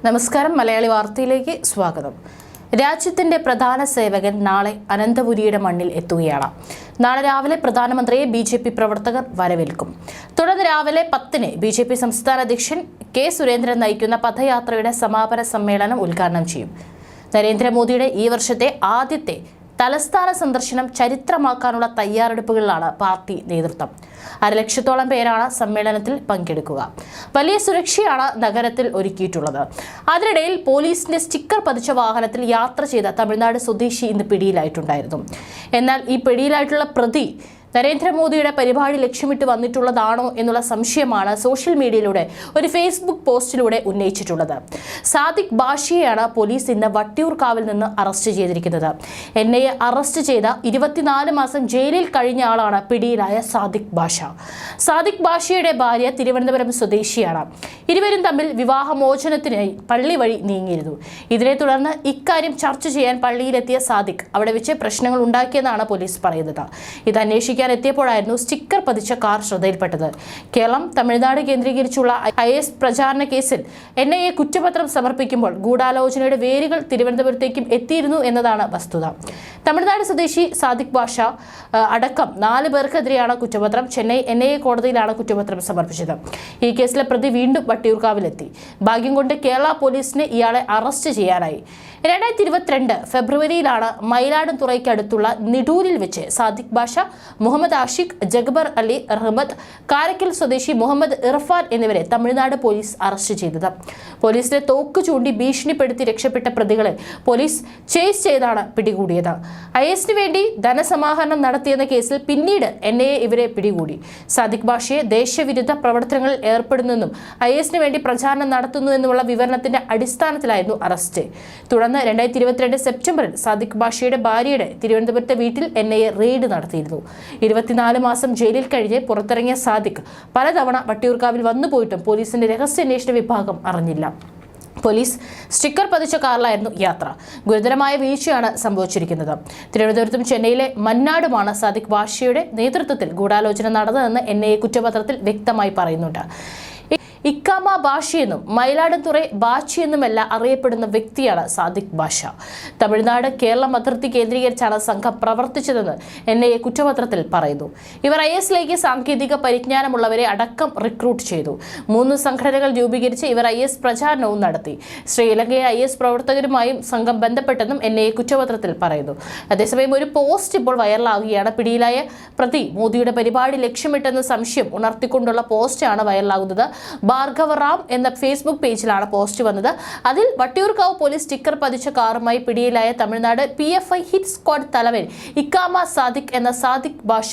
നമസ്കാരം. മലയാളി വാർത്തയിലേക്ക് സ്വാഗതം. രാജ്യത്തിന്റെ പ്രധാന സേവകൻ നാളെ അനന്തപുരിയുടെ മണ്ണിൽ എത്തുകയാണ്. നാളെ രാവിലെ പ്രധാനമന്ത്രിയെ ബിജെപി പ്രവർത്തകർ വരവേൽക്കും. തുടർന്ന് രാവിലെ 10-ന് ബിജെപി സംസ്ഥാന അധ്യക്ഷൻ കെ സുരേന്ദ്രൻ നയിക്കുന്ന പദയാത്രയുടെ സമാപന സമ്മേളനം ഉദ്ഘാടനം ചെയ്യും. നരേന്ദ്രമോദിയുടെ ഈ വർഷത്തെ ആദ്യത്തെ തലസ്ഥാന സന്ദർശനം ചരിത്രമാക്കാനുള്ള തയ്യാറെടുപ്പുകളിലാണ് പാർട്ടി നേതൃത്വം. 1,00,000-ഓളം പേരാണ് സമ്മേളനത്തിൽ പങ്കെടുക്കുക. വലിയ സുരക്ഷയാണ് നഗരത്തിൽ ഒരുക്കിയിട്ടുള്ളത്. അതിനിടയിൽ പോലീസിന്റെ സ്റ്റിക്കർ പതിച്ച വാഹനത്തിൽ യാത്ര ചെയ്ത തമിഴ്നാട് സ്വദേശി ഇന്ന് പിടിയിലായിട്ടുണ്ടായിരുന്നു. എന്നാൽ ഈ പിടിയിലായിട്ടുള്ള പ്രതി നരേന്ദ്രമോദിയുടെ പരിപാടി ലക്ഷ്യമിട്ട് വന്നിട്ടുള്ളതാണോ എന്നുള്ള സംശയമാണ് സോഷ്യൽ മീഡിയയിലൂടെ ഒരു ഫേസ്ബുക്ക് പോസ്റ്റിലൂടെ ഉന്നയിച്ചിട്ടുള്ളത്. സാദിഖ് ബാഷിയെയാണ് പോലീസ് ഇന്ന് വട്ടിയൂർക്കാവിൽ നിന്ന് അറസ്റ്റ് ചെയ്തിരിക്കുന്നത്. എൻഐഎ അറസ്റ്റ് ചെയ്ത 24 മാസം ജയിലിൽ കഴിഞ്ഞ ആളാണ് പിടിയിലായ സാദിഖ് ബാഷ. സാദിഖ് ബാഷിയുടെ ഭാര്യ തിരുവനന്തപുരം സ്വദേശിയാണ്. ഇരുവരും തമ്മിൽ വിവാഹമോചനത്തിനായി പള്ളി വഴി നീങ്ങിയിരുന്നു. ഇതിനെ തുടർന്ന് ഇക്കാര്യം ചർച്ച ചെയ്യാൻ പള്ളിയിലെത്തിയ സാദിഖ് അവിടെ വെച്ച് പ്രശ്നങ്ങൾ ഉണ്ടാക്കിയെന്നാണ് പോലീസ് പറയുന്നത്. ഇത് അന്വേഷിക്കാൻ എത്തിയപ്പോഴായിരുന്നു സ്റ്റിക്കർ പതിച്ച കാർ ശ്രദ്ധയിൽപ്പെട്ടത്. കേരളം, തമിഴ്നാട് കേന്ദ്രീകരിച്ചുള്ള IS പ്രചാരണ കേസിൽ NIA കുറ്റപത്രം സമർപ്പിക്കുമ്പോൾ ഗൂഢാലോചനയുടെ വേരുകൾ തിരുവനന്തപുരത്തേക്കും എത്തിയിരുന്നു എന്നതാണ് വസ്തുത. തമിഴ്നാട് സ്വദേശി സാദിഖ് ബാഷ അടക്കം 4 പേർക്കെതിരെയാണ് കുറ്റപത്രം. ചെന്നൈ NIA കോടതിയിലാണ് കുറ്റപത്രം സമർപ്പിച്ചത്. ഈ കേസിലെ പ്രതി വീണ്ടും വട്ടിയൂർക്കാവിലെത്തി. ഭാഗ്യം കൊണ്ട് കേരള പോലീസിന് ഇയാളെ അറസ്റ്റ് ചെയ്യാനായി. 2022 ഫെബ്രുവരിയിലാണ് മയിലാടുംതുറയ്ക്കടുത്തുള്ള നിഡൂരിൽ വെച്ച് സാദിഖ് ബാഷ, മുഹമ്മദ് ആഷിഖ്, ജഗ്ബർ അലി റഹ്മത്ത്, കാരക്കൽ സ്വദേശി മുഹമ്മദ് ഇർഫാൻ എന്നിവരെ തമിഴ്നാട് പോലീസ് അറസ്റ്റ് ചെയ്തത്. പോലീസിനെ തോക്ക് ചൂണ്ടി ഭീഷണിപ്പെടുത്തി രക്ഷപ്പെട്ട പ്രതികളെ പോലീസ് ചേസ് ചെയ്താണ് പിടികൂടിയത്. ISന് വേണ്ടി ധനസമാഹരണം നടത്തിയെന്ന കേസിൽ പിന്നീട് NIA ഇവരെ പിടികൂടി. സാദിഖ് ബാഷയെ ദേശവിരുദ്ധ പ്രവർത്തനങ്ങളിൽ ഏർപ്പെടുന്നെന്നും ISന് വേണ്ടി പ്രചാരണം നടത്തുന്നു എന്നുമുള്ള വിവരണത്തിന്റെ അടിസ്ഥാനത്തിലായിരുന്നു അറസ്റ്റ്. തുടർന്ന് 2022 സെപ്റ്റംബറിൽ സാദിഖ് ബാഷയുടെ ഭാര്യയുടെ തിരുവനന്തപുരത്തെ വീട്ടിൽ NIA റെയ്ഡ് നടത്തിയിരുന്നു. 24 മാസം ജയിലിൽ കഴിഞ്ഞ് പുറത്തിറങ്ങിയ സാദിഖ് പലതവണ വട്ടിയൂർക്കാവിൽ വന്നുപോയിട്ടും പോലീസിന്റെ രഹസ്യാന്വേഷണ വിഭാഗം അറിഞ്ഞില്ല. പോലീസ് സ്റ്റിക്കർ പതിച്ച കാറിലായിരുന്നു യാത്ര. ഗുരുതരമായ വീഴ്ചയാണ് സംഭവിച്ചിരിക്കുന്നത്. തിരുവനന്തപുരത്തും ചെന്നൈയിലെ മന്നാടുമാണ് സാദിഖ് ബാഷയുടെ നേതൃത്വത്തിൽ ഗൂഢാലോചന നടന്നതെന്ന് NIA കുറ്റപത്രത്തിൽ വ്യക്തമായി പറയുന്നുണ്ട്. ഇക്കാമ ബാഷിയെന്നും മയിലാടുംതുറൈ ബാച്ചി എന്നുമല്ല അറിയപ്പെടുന്ന വ്യക്തിയാണ് സാദിഖ് ബാഷ. തമിഴ്നാട് കേരളം അതിർത്തി കേന്ദ്രീകരിച്ചാണ് സംഘം പ്രവർത്തിച്ചതെന്ന് NIA കുറ്റപത്രത്തിൽ പറയുന്നു. ഇവർ ISലേക്ക് സാങ്കേതിക പരിജ്ഞാനമുള്ളവരെ അടക്കം റിക്രൂട്ട് ചെയ്തു. 3 സംഘടനകൾ രൂപീകരിച്ച് ഇവർ IS പ്രചാരണവും നടത്തി. ശ്രീലങ്കയിലെ IS പ്രവർത്തകരുമായും സംഘം ബന്ധപ്പെട്ടെന്നും NIA കുറ്റപത്രത്തിൽ പറയുന്നു. അതേസമയം ഒരു പോസ്റ്റ് ഇപ്പോൾ വൈറലാകുകയാണ്. പിടിയിലായ പ്രതി മോദിയുടെ പരിപാടി ലക്ഷ്യമിട്ടെന്ന സംശയം ഉണർത്തിക്കൊണ്ടുള്ള പോസ്റ്റാണ് വൈറലാകുന്നത്. ഭാർഗവ റാം എന്ന ഫേസ്ബുക്ക് പേജിലാണ് പോസ്റ്റ് വന്നത്. അതിൽ വട്ടിയൂർക്കാവ് പോലീസ് സ്റ്റിക്കർ പതിച്ച കാറുമായി പിടിയിലായ തമിഴ്നാട് PFI ഹിറ്റ് സ്ക്വാഡ് തലവൻ ഇക്കാമ സാദിഖ് എന്ന സാദിഖ് ബാഷ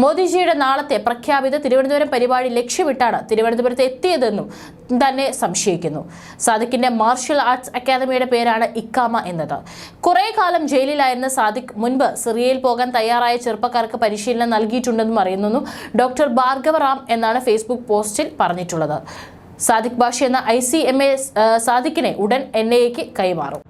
മോദിജിയുടെ നാളത്തെ പ്രഖ്യാപിത തിരുവനന്തപുരം പരിപാടി ലക്ഷ്യമിട്ടാണ് തിരുവനന്തപുരത്ത് എത്തിയതെന്നും തന്നെ സംശയിക്കുന്നു. സാദിഖിന്റെ മാർഷൽ ആർട്സ് അക്കാദമിയുടെ പേരാണ് ഇക്കാമ എന്നത്. കുറെ കാലം ജയിലിലായിരുന്ന സാദിഖ് മുൻപ് സിറിയയിൽ പോകാൻ തയ്യാറായ ചെറുപ്പക്കാർക്ക് പരിശീലനം നൽകിയിട്ടുണ്ടെന്നും അറിയുന്നു. ഡോക്ടർ ഭാർഗവ റാം എന്നാണ് ഫേസ്ബുക്ക് പോസ്റ്റിൽ പറഞ്ഞിട്ടുള്ളത്. സാദിഖ് ബാഷ എന്ന ICMA സാദിഖിനെ ഉടൻ NIAക്ക് കൈമാറും.